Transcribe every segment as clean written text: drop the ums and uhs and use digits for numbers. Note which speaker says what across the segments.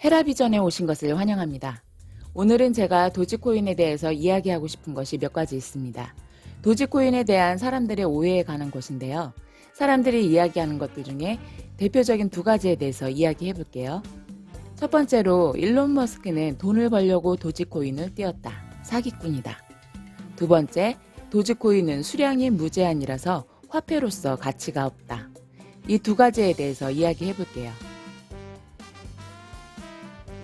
Speaker 1: 헤라비전에 오신 것을 환영합니다. 오늘은 제가 도지코인에 대해서 이야기하고 싶은 것이 몇 가지 있습니다. 도지코인에 대한 사람들의 오해에 관한 것인데요. 사람들이 이야기하는 것들 중에 대표적인 두 가지에 대해서 이야기해 볼게요. 첫 번째로 일론 머스크는 돈을 벌려고 도지코인을 띄웠다. 사기꾼이다. 두 번째, 도지코인은 수량이 무제한이라서 화폐로서 가치가 없다. 이 두 가지에 대해서 이야기해 볼게요.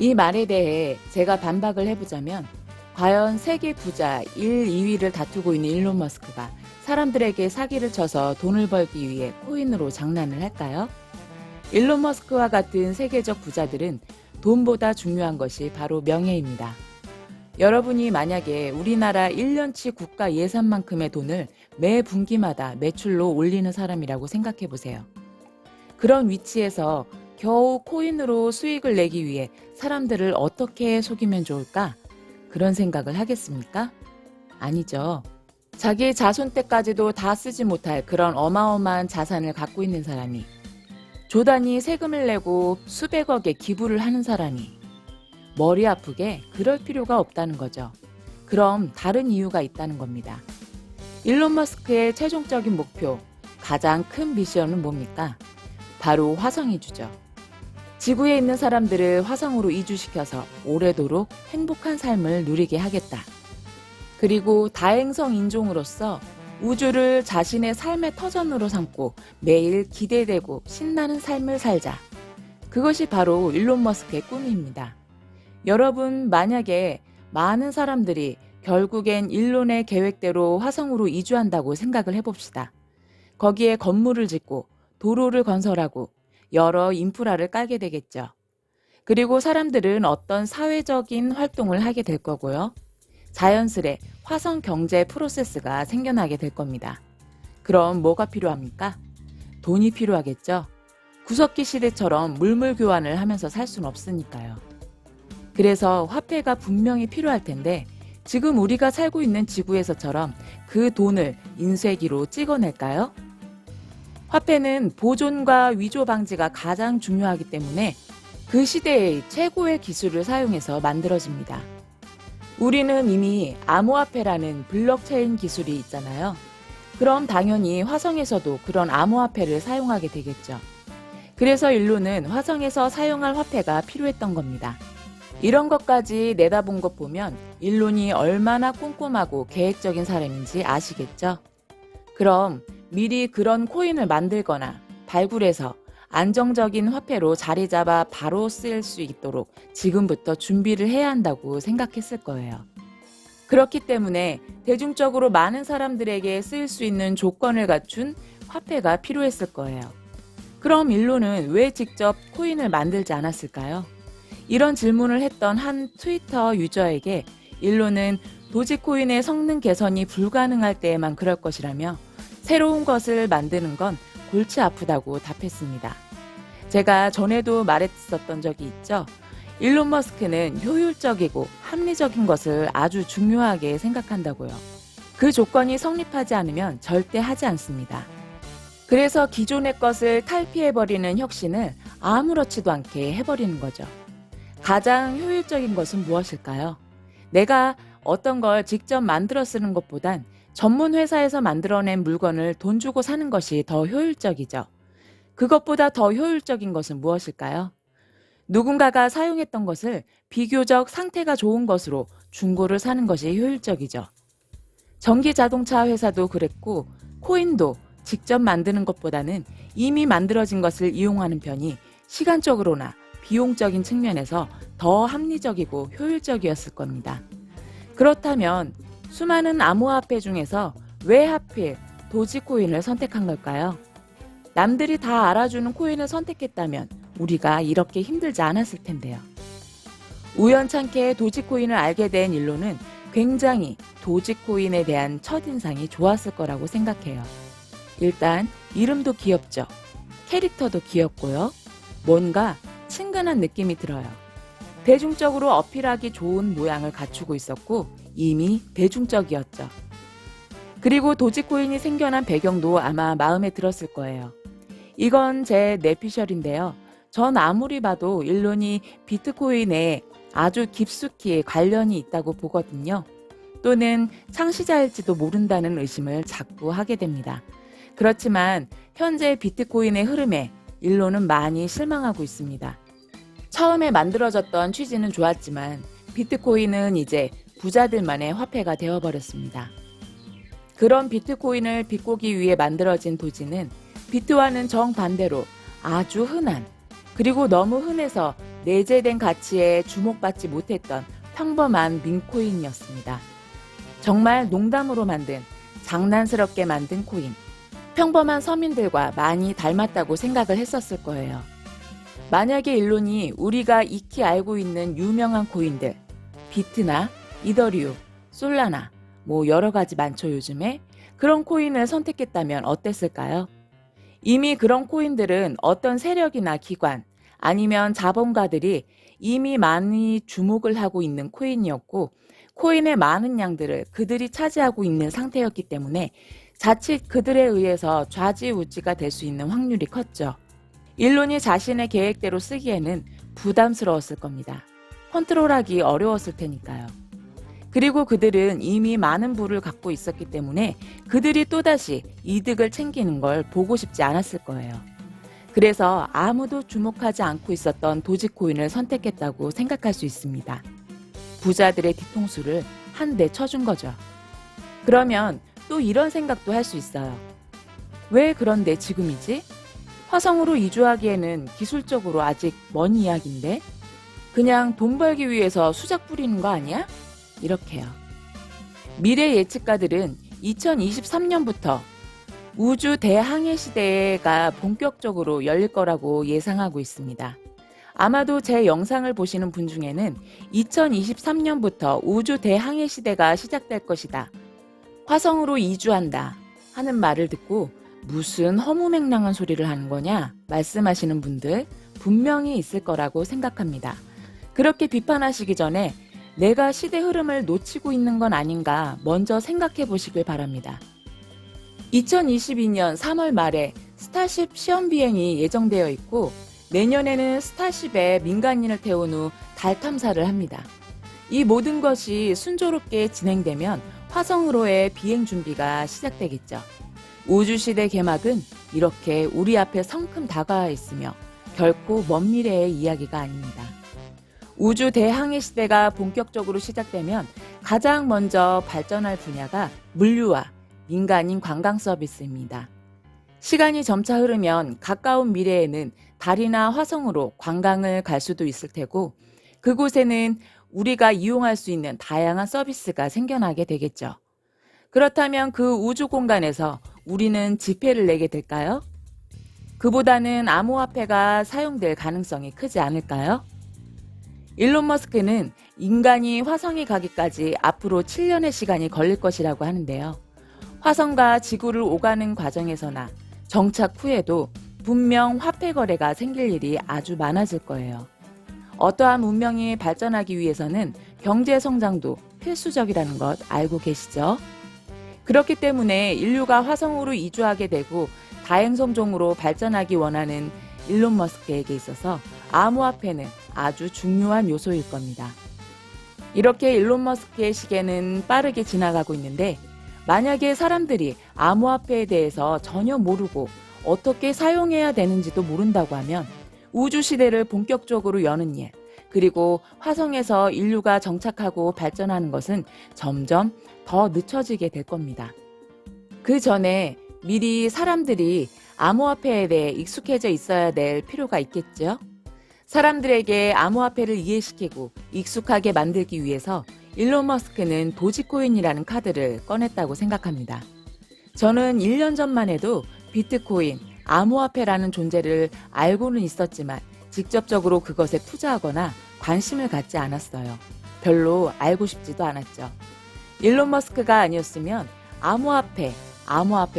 Speaker 1: 이 말에 대해 제가 반박을 해보자면 과연 세계 부자 1, 2위를 다투고 있는 일론 머스크가 사람들에게 사기를 쳐서 돈을 벌기 위해 코인으로 장난을 할까요? 일론 머스크와 같은 세계적 부자들은 돈보다 중요한 것이 바로 명예입니다. 여러분이 만약에 우리나라 1년치 국가 예산만큼의 돈을 매 분기마다 매출로 올리는 사람이라고 생각해 보세요. 그런 위치에서 겨우 코인으로 수익을 내기 위해 사람들을 어떻게 속이면 좋을까? 그런 생각을 하겠습니까? 아니죠. 자기 자손 때까지도 다 쓰지 못할 그런 어마어마한 자산을 갖고 있는 사람이, 조단위 세금을 내고 수백억의 기부를 하는 사람이 머리 아프게 그럴 필요가 없다는 거죠. 그럼 다른 이유가 있다는 겁니다. 일론 머스크의 최종적인 목표, 가장 큰 미션은 뭡니까? 바로 화성이주죠. 지구에 있는 사람들을 화성으로 이주시켜서 오래도록 행복한 삶을 누리게 하겠다. 그리고 다행성 인종으로서 우주를 자신의 삶의 터전으로 삼고 매일 기대되고 신나는 삶을 살자. 그것이 바로 일론 머스크의 꿈입니다. 여러분, 만약에 많은 사람들이 결국엔 일론의 계획대로 화성으로 이주한다고 생각을 해봅시다. 거기에 건물을 짓고 도로를 건설하고 여러 인프라를 깔게 되겠죠. 그리고 사람들은 어떤 사회적인 활동을 하게 될 거고요. 자연스레 화성 경제 프로세스가 생겨나게 될 겁니다. 그럼 뭐가 필요합니까? 돈이 필요하겠죠. 구석기 시대처럼 물물 교환을 하면서 살 수는 없으니까요. 그래서 화폐가 분명히 필요할 텐데 지금 우리가 살고 있는 지구에서처럼 그 돈을 인쇄기로 찍어낼까요? 화폐는 보존과 위조 방지가 가장 중요하기 때문에 그 시대의 최고의 기술을 사용해서 만들어집니다. 우리는 이미 암호화폐라는 블록체인 기술이 있잖아요. 그럼 당연히 화성에서도 그런 암호화폐를 사용하게 되겠죠. 그래서 일론은 화성에서 사용할 화폐가 필요했던 겁니다. 이런 것까지 내다본 것 보면 일론이 얼마나 꼼꼼하고 계획적인 사람인지 아시겠죠? 그럼 미리 그런 코인을 만들거나 발굴해서 안정적인 화폐로 자리 잡아 바로 쓸 수 있도록 지금부터 준비를 해야 한다고 생각했을 거예요. 그렇기 때문에 대중적으로 많은 사람들에게 쓰일 수 있는 조건을 갖춘 화폐가 필요했을 거예요. 그럼 일론은 왜 직접 코인을 만들지 않았을까요? 이런 질문을 했던 한 트위터 유저에게 일론은 도지코인의 성능 개선이 불가능할 때에만 그럴 것이라며 새로운 것을 만드는 건 골치 아프다고 답했습니다. 제가 전에도 말했었던 적이 있죠. 일론 머스크는 효율적이고 합리적인 것을 아주 중요하게 생각한다고요. 그 조건이 성립하지 않으면 절대 하지 않습니다. 그래서 기존의 것을 탈피해버리는 혁신을 아무렇지도 않게 해버리는 거죠. 가장 효율적인 것은 무엇일까요? 내가 어떤 걸 직접 만들어 쓰는 것보단 전문 회사에서 만들어낸 물건을 돈 주고 사는 것이 더 효율적이죠. 그것보다 더 효율적인 것은 무엇일까요? 누군가가 사용했던 것을 비교적 상태가 좋은 것으로 중고를 사는 것이 효율적이죠. 전기 자동차 회사도 그랬고 코인도 직접 만드는 것보다는 이미 만들어진 것을 이용하는 편이 시간적으로나 비용적인 측면에서 더 합리적이고 효율적이었을 겁니다. 그렇다면 수많은 암호화폐 중에서 왜 하필 도지코인을 선택한 걸까요? 남들이 다 알아주는 코인을 선택했다면 우리가 이렇게 힘들지 않았을 텐데요. 우연찮게 도지코인을 알게 된 일론은 굉장히 도지코인에 대한 첫인상이 좋았을 거라고 생각해요. 일단 이름도 귀엽죠. 캐릭터도 귀엽고요. 뭔가 친근한 느낌이 들어요. 대중적으로 어필하기 좋은 모양을 갖추고 있었고 이미 대중적이었죠. 그리고 도지코인이 생겨난 배경도 아마 마음에 들었을 거예요. 이건 제 뇌피셜인데요. 전 아무리 봐도 일론이 비트코인에 아주 깊숙이 관련이 있다고 보거든요. 또는 창시자일지도 모른다는 의심을 자꾸 하게 됩니다. 그렇지만 현재 비트코인의 흐름에 일론은 많이 실망하고 있습니다. 처음에 만들어졌던 취지는 좋았지만 비트코인은 이제 부자들만의 화폐가 되어버렸습니다. 그런 비트코인을 비꼬기 위해 만들어진 도지는 비트와는 정반대로 아주 흔한, 그리고 너무 흔해서 내재된 가치에 주목받지 못했던 평범한 밈코인이었습니다. 정말 농담으로 만든, 장난스럽게 만든 코인. 평범한 서민들과 많이 닮았다고 생각을 했었을 거예요. 만약에 일론이 우리가 익히 알고 있는 유명한 코인들, 비트나 이더리움, 솔라나, 여러 가지 많죠 요즘에, 그런 코인을 선택했다면 어땠을까요? 이미 그런 코인들은 어떤 세력이나 기관, 아니면 자본가들이 이미 많이 주목을 하고 있는 코인이었고, 코인의 많은 양들을 그들이 차지하고 있는 상태였기 때문에 자칫 그들에 의해서 좌지우지가 될 수 있는 확률이 컸죠. 일론이 자신의 계획대로 쓰기에는 부담스러웠을 겁니다. 컨트롤하기 어려웠을 테니까요. 그리고 그들은 이미 많은 부를 갖고 있었기 때문에 그들이 또다시 이득을 챙기는 걸 보고 싶지 않았을 거예요. 그래서 아무도 주목하지 않고 있었던 도지코인을 선택했다고 생각할 수 있습니다. 부자들의 뒤통수를 한 대 쳐준 거죠. 그러면 또 이런 생각도 할 수 있어요. 왜 그런데 지금이지? 화성으로 이주하기에는 기술적으로 아직 먼 이야기인데 그냥 돈 벌기 위해서 수작 부리는 거 아니야? 이렇게요. 미래 예측가들은 2023년부터 우주 대항해 시대가 본격적으로 열릴 거라고 예상하고 있습니다. 아마도 제 영상을 보시는 분 중에는 2023년부터 우주 대항해 시대가 시작될 것이다. 화성으로 이주한다 하는 말을 듣고 무슨 허무맹랑한 소리를 하는 거냐 말씀하시는 분들 분명히 있을 거라고 생각합니다. 그렇게 비판하시기 전에 내가 시대 흐름을 놓치고 있는 건 아닌가 먼저 생각해 보시길 바랍니다. 2022년 3월 말에 스타쉽 시험 비행이 예정되어 있고 내년에는 스타쉽에 민간인을 태운 후 달 탐사를 합니다. 이 모든 것이 순조롭게 진행되면 화성으로의 비행 준비가 시작되겠죠. 우주시대 개막은 이렇게 우리 앞에 성큼 다가와 있으며 결코 먼 미래의 이야기가 아닙니다. 우주 대항해 시대가 본격적으로 시작되면 가장 먼저 발전할 분야가 물류와 민간인 관광 서비스입니다. 시간이 점차 흐르면 가까운 미래에는 달이나 화성으로 관광을 갈 수도 있을 테고 그곳에는 우리가 이용할 수 있는 다양한 서비스가 생겨나게 되겠죠. 그렇다면 그 우주 공간에서 우리는 지폐를 내게 될까요? 그보다는 암호화폐가 사용될 가능성이 크지 않을까요? 일론 머스크는 인간이 화성에 가기까지 앞으로 7년의 시간이 걸릴 것이라고 하는데요. 화성과 지구를 오가는 과정에서나 정착 후에도 분명 화폐 거래가 생길 일이 아주 많아질 거예요. 어떠한 문명이 발전하기 위해서는 경제 성장도 필수적이라는 것 알고 계시죠? 그렇기 때문에 인류가 화성으로 이주하게 되고 다행성종으로 발전하기 원하는 일론 머스크에게 있어서 암호화폐는 아주 중요한 요소일 겁니다. 이렇게 일론 머스크의 시계는 빠르게 지나가고 있는데 만약에 사람들이 암호화폐에 대해서 전혀 모르고 어떻게 사용해야 되는지도 모른다고 하면 우주시대를 본격적으로 여는 일, 그리고 화성에서 인류가 정착하고 발전하는 것은 점점 더 늦춰지게 될 겁니다. 그 전에 미리 사람들이 암호화폐에 대해 익숙해져 있어야 될 필요가 있겠죠? 사람들에게 암호화폐를 이해시키고 익숙하게 만들기 위해서 일론 머스크는 도지코인이라는 카드를 꺼냈다고 생각합니다. 저는 1년 전만 해도 비트코인, 암호화폐라는 존재를 알고는 있었지만 직접적으로 그것에 투자하거나 관심을 갖지 않았어요. 별로 알고 싶지도 않았죠. 일론 머스크가 아니었으면 암호화폐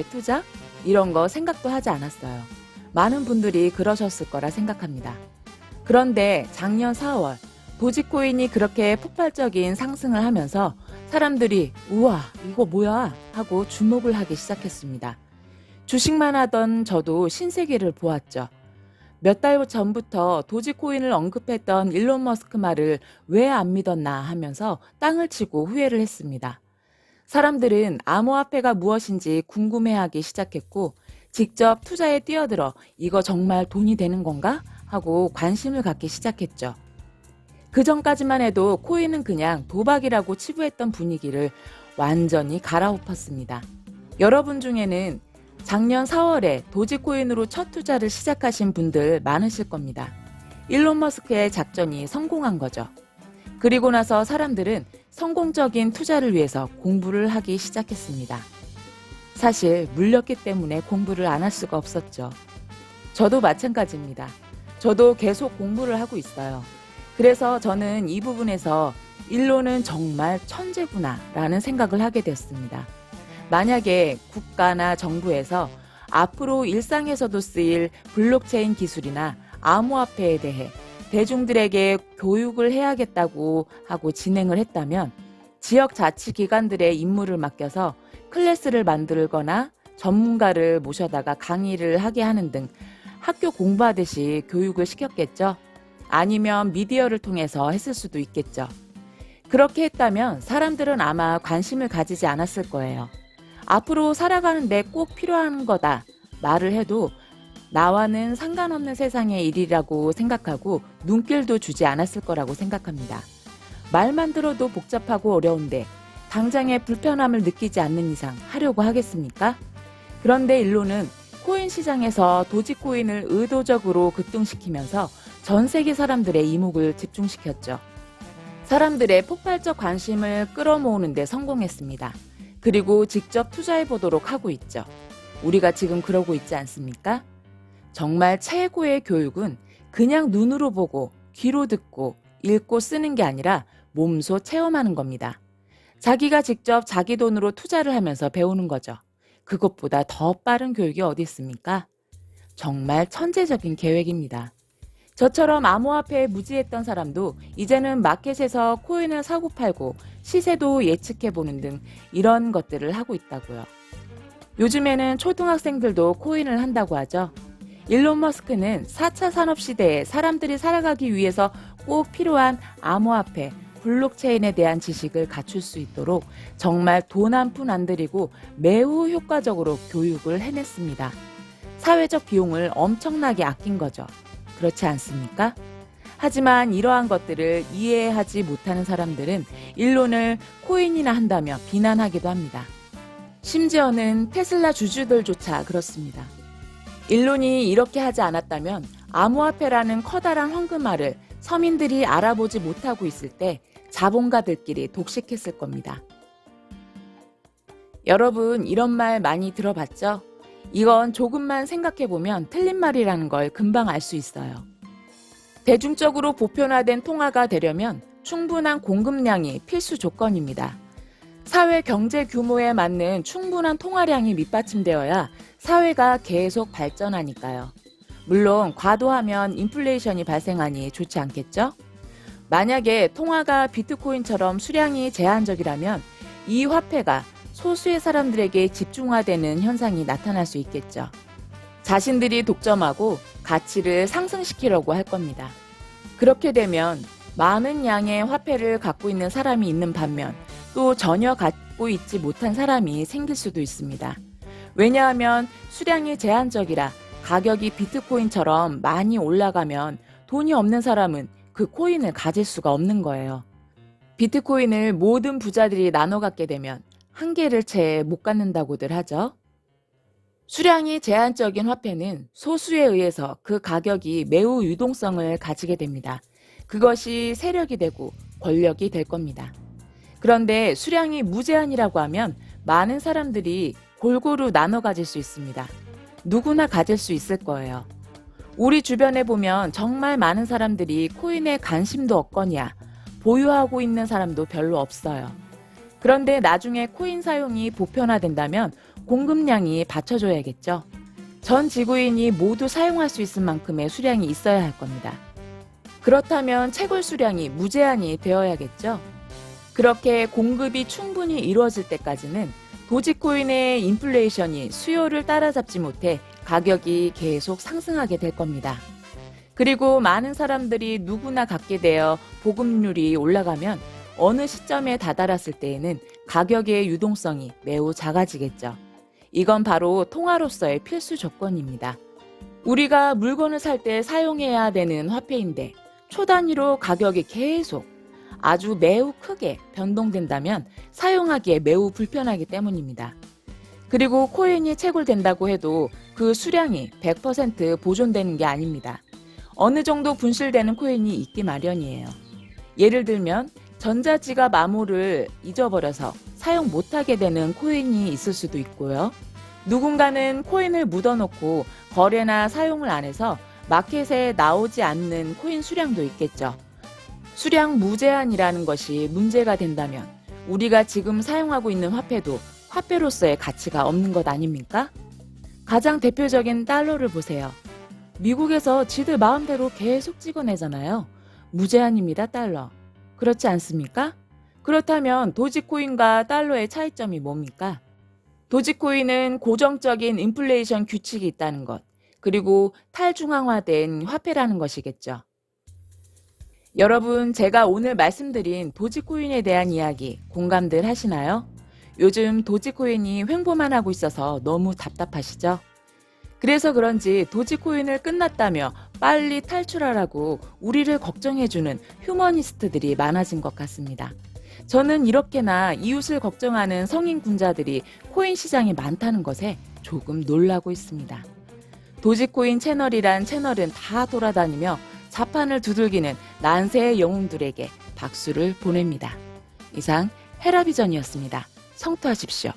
Speaker 1: 투자? 이런 거 생각도 하지 않았어요. 많은 분들이 그러셨을 거라 생각합니다. 그런데 작년 4월 도지코인이 그렇게 폭발적인 상승을 하면서 사람들이 우와 이거 뭐야 하고 주목을 하기 시작했습니다. 주식만 하던 저도 신세계를 보았죠. 몇 달 전부터 도지코인을 언급했던 일론 머스크 말을 왜 안 믿었나 하면서 땅을 치고 후회를 했습니다. 사람들은 암호화폐가 무엇인지 궁금해하기 시작했고 직접 투자에 뛰어들어 이거 정말 돈이 되는 건가? 하고 관심을 갖기 시작했죠. 그 전까지만 해도 코인은 그냥 도박이라고 치부했던 분위기를 완전히 갈아엎었습니다. 여러분 중에는 작년 4월에 도지코인으로 첫 투자를 시작하신 분들 많으실 겁니다. 일론 머스크의 작전이 성공한 거죠. 그리고 나서 사람들은 성공적인 투자를 위해서 공부를 하기 시작했습니다. 사실 물렸기 때문에 공부를 안 할 수가 없었죠. 저도 마찬가지입니다. 저도 계속 공부를 하고 있어요. 그래서 저는 이 부분에서 일론은 정말 천재구나 라는 생각을 하게 됐습니다. 만약에 국가나 정부에서 앞으로 일상에서도 쓰일 블록체인 기술이나 암호화폐에 대해 대중들에게 교육을 해야겠다고 하고 진행을 했다면 지역 자치기관들의 임무를 맡겨서 클래스를 만들거나 전문가를 모셔다가 강의를 하게 하는 등 학교 공부하듯이 교육을 시켰겠죠. 아니면 미디어를 통해서 했을 수도 있겠죠. 그렇게 했다면 사람들은 아마 관심을 가지지 않았을 거예요. 앞으로 살아가는데 꼭 필요한 거다 말을 해도 나와는 상관없는 세상의 일이라고 생각하고 눈길도 주지 않았을 거라고 생각합니다. 말만 들어도 복잡하고 어려운데 당장의 불편함을 느끼지 않는 이상 하려고 하겠습니까? 그런데 일론은 코인 시장에서 도지코인을 의도적으로 급등시키면서 전 세계 사람들의 이목을 집중시켰죠. 사람들의 폭발적 관심을 끌어모으는 데 성공했습니다. 그리고 직접 투자해 보도록 하고 있죠. 우리가 지금 그러고 있지 않습니까? 정말 최고의 교육은 그냥 눈으로 보고 귀로 듣고 읽고 쓰는 게 아니라 몸소 체험하는 겁니다. 자기가 직접 자기 돈으로 투자를 하면서 배우는 거죠. 그것보다 더 빠른 교육이 어디 있습니까? 정말 천재적인 계획입니다. 저처럼 암호화폐에 무지했던 사람도 이제는 마켓에서 코인을 사고 팔고 시세도 예측해보는 등 이런 것들을 하고 있다고요. 요즘에는 초등학생들도 코인을 한다고 하죠. 일론 머스크는 4차 산업시대에 사람들이 살아가기 위해서 꼭 필요한 암호화폐, 블록체인에 대한 지식을 갖출 수 있도록 정말 돈 한 푼 안 들이고 매우 효과적으로 교육을 해냈습니다. 사회적 비용을 엄청나게 아낀 거죠. 그렇지 않습니까? 하지만 이러한 것들을 이해하지 못하는 사람들은 일론을 코인이나 한다며 비난하기도 합니다. 심지어는 테슬라 주주들조차 그렇습니다. 일론이 이렇게 하지 않았다면 암호화폐라는 커다란 황금알을 서민들이 알아보지 못하고 있을 때 자본가들끼리 독식했을 겁니다. 여러분 이런 말 많이 들어봤죠? 이건 조금만 생각해보면 틀린 말이라는 걸 금방 알 수 있어요. 대중적으로 보편화된 통화가 되려면 충분한 공급량이 필수 조건입니다. 사회 경제 규모에 맞는 충분한 통화량이 밑받침되어야 사회가 계속 발전하니까요. 물론 과도하면 인플레이션이 발생하니 좋지 않겠죠? 만약에 통화가 비트코인처럼 수량이 제한적이라면 이 화폐가 소수의 사람들에게 집중화되는 현상이 나타날 수 있겠죠. 자신들이 독점하고 가치를 상승시키려고 할 겁니다. 그렇게 되면 많은 양의 화폐를 갖고 있는 사람이 있는 반면 또 전혀 갖고 있지 못한 사람이 생길 수도 있습니다. 왜냐하면 수량이 제한적이라 가격이 비트코인처럼 많이 올라가면 돈이 없는 사람은 그 코인을 가질 수가 없는 거예요. 비트코인을 모든 부자들이 나눠 갖게 되면 한 개를 채 못 갖는다고들 하죠. 수량이 제한적인 화폐는 소수에 의해서 그 가격이 매우 유동성을 가지게 됩니다. 그것이 세력이 되고 권력이 될 겁니다. 그런데 수량이 무제한이라고 하면 많은 사람들이 골고루 나눠 가질 수 있습니다. 누구나 가질 수 있을 거예요. 우리 주변에 보면 정말 많은 사람들이 코인에 관심도 없거냐, 보유하고 있는 사람도 별로 없어요. 그런데 나중에 코인 사용이 보편화된다면 공급량이 받쳐줘야겠죠. 전 지구인이 모두 사용할 수 있을 만큼의 수량이 있어야 할 겁니다. 그렇다면 채굴 수량이 무제한이 되어야겠죠. 그렇게 공급이 충분히 이루어질 때까지는 도지코인의 인플레이션이 수요를 따라잡지 못해 가격이 계속 상승하게 될 겁니다. 그리고 많은 사람들이 누구나 갖게 되어 보급률이 올라가면 어느 시점에 다다랐을 때에는 가격의 유동성이 매우 작아지겠죠. 이건 바로 통화로서의 필수 조건입니다. 우리가 물건을 살 때 사용해야 되는 화폐인데 초단위로 가격이 계속 아주 매우 크게 변동된다면 사용하기에 매우 불편하기 때문입니다. 그리고 코인이 채굴된다고 해도 그 수량이 100% 보존되는 게 아닙니다. 어느 정도 분실되는 코인이 있기 마련이에요. 예를 들면 전자지갑 암호를 잊어버려서 사용 못하게 되는 코인이 있을 수도 있고요. 누군가는 코인을 묻어놓고 거래나 사용을 안 해서 마켓에 나오지 않는 코인 수량도 있겠죠. 수량 무제한이라는 것이 문제가 된다면 우리가 지금 사용하고 있는 화폐도 화폐로서의 가치가 없는 것 아닙니까? 가장 대표적인 달러를 보세요. 미국에서 지들 마음대로 계속 찍어내잖아요. 무제한입니다, 달러. 그렇지 않습니까? 그렇다면 도지코인과 달러의 차이점이 뭡니까? 도지코인은 고정적인 인플레이션 규칙이 있다는 것, 그리고 탈중앙화된 화폐라는 것이겠죠. 여러분, 제가 오늘 말씀드린 도지코인에 대한 이야기 공감들 하시나요? 요즘 도지코인이 횡보만 하고 있어서 너무 답답하시죠? 그래서 그런지 도지코인을 끝났다며 빨리 탈출하라고 우리를 걱정해주는 휴머니스트들이 많아진 것 같습니다. 저는 이렇게나 이웃을 걱정하는 성인 군자들이 코인 시장에 많다는 것에 조금 놀라고 있습니다. 도지코인 채널이란 채널은 다 돌아다니며 자판을 두들기는 난세의 영웅들에게 박수를 보냅니다. 이상 헤라비전이었습니다. 성투하십시오.